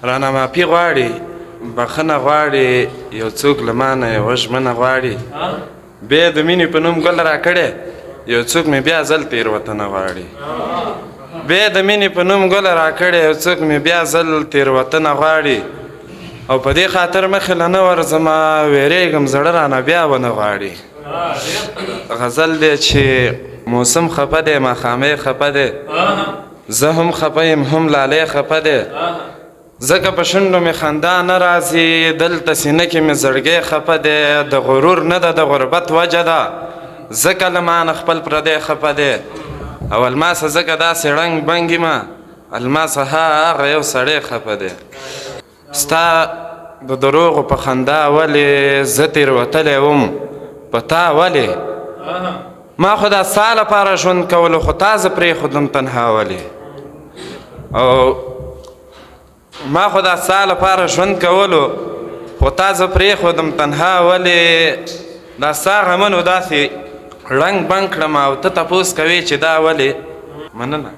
رانه معافي غواړي، بخښنه غواړي، یو څوک له مانه یوه ژمنه غواړي. بیا د مینې په نوم ګل راکړی، یو څوک مې بیا ځل تېروتنه غواړي. بیا د مینې په نوم ګل راکړی، یو څوک مې بیا ځل تېروتنه غواړي. او په دې خاطر مخې له نه ورځمه، ویرېږم زړه رانه بیا ونه غواړي. غزل دی چې موسم خفه دی، ماښامۍ خفه دی، زه هم خفه یم هم لالی خفه دی. ځکه په شونډو مې خندا نه راځي، دلته سینه کې مې زړګی خفه دی. د غرور نه ده د غربت وجه ده، ځکه له مانه خپل پردی خفه دی. او الماسه ځکه داسې ړنګ بنګ یمه، الماسه هغه یو سړی خفه دی. ستا د دروغو په خندا ولې زه تېروتلی وم په تا ولې؟ ما خو دا ستا لپاره ژوند کولو، خو تا زه پرېښودم تنها ولې؟ او ما خو دا ستا لپاره ژوند کولو، خو تا زه پرېښودم تنها ولې؟ دا ستا غمونو داسې ړنګ بنګ کړم او ته تپوس کوې چې دا ولې؟ مننه.